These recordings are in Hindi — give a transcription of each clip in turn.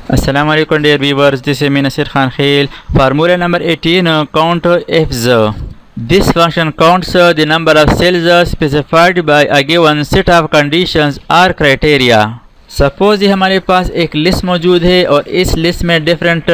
Assalamu alaikum dear viewers, this is me Nasir Khan Khail. Formula number 18, count f's. This function counts the number of cells specified by a given set of conditions or criteria. Suppose ये हमारे पास एक लिस्ट मौजूद है और इस लिस्ट में डिफरेंट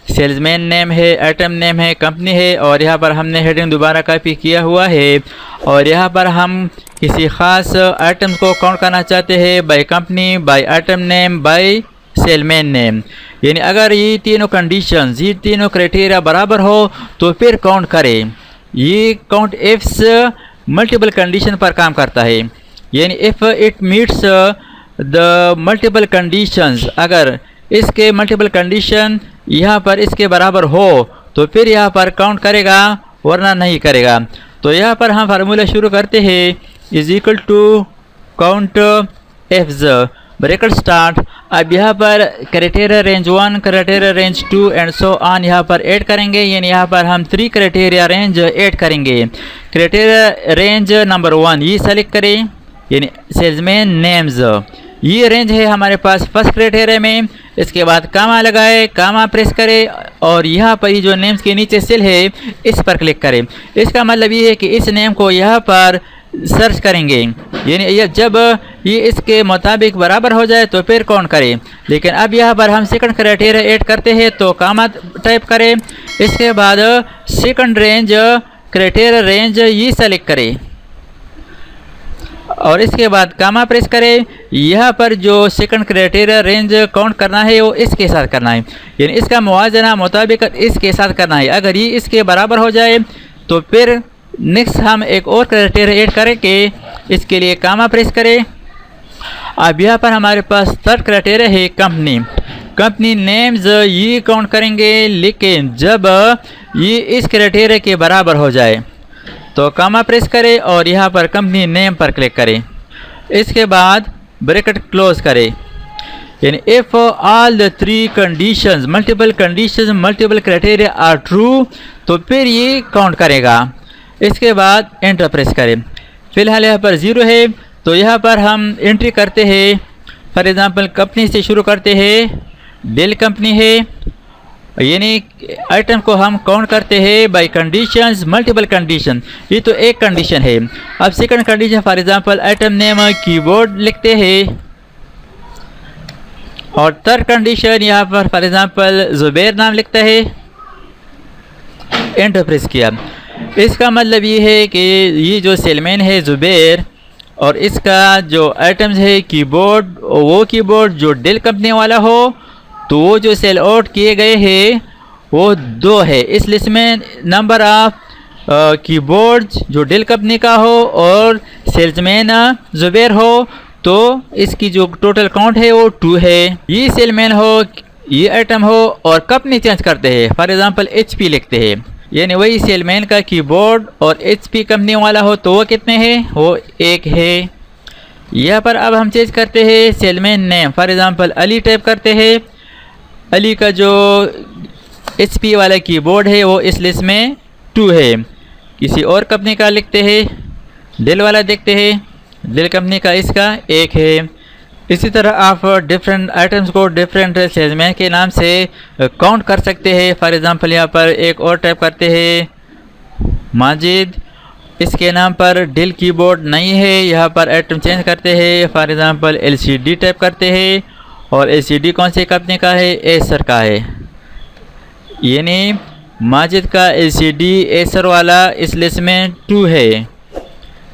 सेल्समैन नेम है, आइटम नेम है, कंपनी है और यहाँ पर हमने हेडिंग दोबारा कॉपी किया हुआ है और यहाँ पर हम किसी ख़ास आइटम को काउंट करना चाहते हैं by company, by item name, by salesman name. यानी अगर ये तीनों कंडीशंस, ये तीनों क्राइटेरिया बराबर हो तो फिर काउंट करें। ये काउंट इफ्स मल्टीपल कंडीशन पर काम करता है। यानी if it meets the multiple conditions, अगर इसके मल्टीपल कंडीशन यहाँ पर इसके बराबर हो तो फिर यहाँ पर काउंट करेगा वरना नहीं करेगा। तो यहाँ पर हम फार्मूला शुरू करते हैं, is equal to count ifs bracket start. अब यहाँ पर criteria range 1, criteria range 2 and so on यहाँ पर ऐड करेंगे। यानी यहाँ पर हम 3 क्राइटेरिया रेंज ऐड करेंगे। क्राइटेरिया रेंज नंबर 1 ये सेलेक्ट करें, यानी सेल्समैन नेम्स, ये रेंज है हमारे पास फर्स्ट क्राइटेरिया में। इसके बाद कामा लगाए, कामा प्रेस करें और यहाँ पर ये जो नेम्स के नीचे सेल है इस पर क्लिक करें। इसका मतलब ये है कि इस नेम को यहाँ पर सर्च करेंगे। यानी जब ये इसके मुताबिक बराबर हो जाए तो फिर काउंट करें। लेकिन अब यहाँ पर हम सेकंड क्राइटेरिया ऐड करते हैं तो कामा टाइप करें। इसके बाद सेकंड रेंज क्राइटेरिया रेंज ये सेलेक्ट करें और इसके बाद कामा प्रेस करें। यहाँ पर जो सेकंड क्राइटेरिया रेंज काउंट करना है वो इसके साथ करना है, यानी इसका मुवाजना मुताबिक इसके साथ करना है। अगर ये इसके बराबर हो जाए तो फिर नेक्स्ट हम एक और क्राइटेरिया ऐड करेंगे। इसके लिए कामा प्रेस करें। अब यहाँ पर हमारे पास थर्ड क्राइटेरिया है कंपनी। कंपनी नेम्स ये काउंट करेंगे, लेकिन जब ये इस क्राइटेरिया के बराबर हो जाए तो कामा प्रेस करें और यहाँ पर कंपनी नेम पर क्लिक करें। इसके बाद ब्रैकेट क्लोज करें। यानी if all the 3 conditions, multiple criteria are true तो फिर ये काउंट करेगा। इसके बाद एंटर प्रेस करें। फ़िलहाल यहाँ पर 0 है तो यहाँ पर हम एंट्री करते हैं। फॉर एग्ज़ाम्पल कंपनी से शुरू करते हैं, डेल कंपनी है, यानी आइटम को हम काउंट करते हैं बाय कंडीशंस, मल्टीपल कंडीशन। ये तो एक कंडीशन है। अब second condition for example item name keyboard लिखते हैं और थर्ड कंडीशन यहाँ पर फॉर एग्जांपल जुबैर नाम लिखता है। एंटर प्रेस किया। इसका मतलब ये है कि ये जो सेलमैन है जुबैर और इसका जो आइटम्स है कीबोर्ड, वो कीबोर्ड जो डेल कंपनी वाला हो तो वो जो सेल आउट किए गए हैं वो 2 है। इस लिस्ट में नंबर ऑफ कीबोर्ड्स जो डेल कंपनी का हो और सेल्समैन जुबैर हो तो इसकी जो टोटल काउंट है वो 2 है। ये सेलमैन हो, ये आइटम हो और कंपनी चेंज करते हैं, फॉर एग्जांपल HP लिखते हैं, यानी वही सेलमैन का कीबोर्ड और HP कंपनी वाला हो तो वो कितने हैं, वो 1 है। यहाँ पर अब हम चेंज करते हैं salesman name, for example Ali type करते हैं। अली का जो HP वाला कीबोर्ड है वो इस लिस्ट में 2 है। किसी और कंपनी का लिखते हैं, डेल वाला देखते हैं, डेल कंपनी का इसका 1 है। इसी तरह आप डिफरेंट आइटम्स को डिफरेंट सेल्समैन के नाम से काउंट कर सकते हैं। फॉर एग्जांपल यहाँ पर एक और टाइप करते हैं माजिद, इसके नाम पर डेल कीबोर्ड नहीं है, यहाँ पर आइटम चेंज करते हैं। फॉर एग्जांपल LCD टाइप करते हैं और LCD कौन सी कंपनी का है, एसर का है, यानी माजिद का LCD एसर वाला इस लिस्ट में 2 है।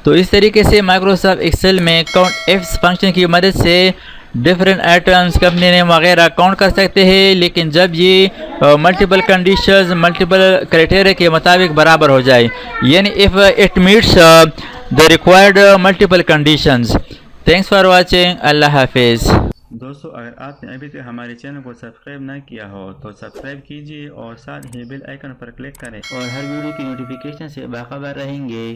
तो इस तरीके से माइक्रोसॉफ्ट एक्सेल में काउंट इफ्स फंक्शन की मदद से डिफरेंट आइटम्स, कंपनी नेम वगैरह काउंट कर सकते हैं, लेकिन जब ये मल्टीपल कंडीशंस, मल्टीपल क्राइटेरिया के मुताबिक बराबर हो जाए, यानी if it meets the required multiple conditions. Thanks for watching. अल्लाह हाफिज़। दोस्तों, अगर आपने अभी तक हमारे चैनल को सब्सक्राइब ना किया हो तो सब्सक्राइब कीजिए और साथ ही बेल आइकन पर क्लिक करें और हर वीडियो की नोटिफिकेशन से बाखबर रहेंगे।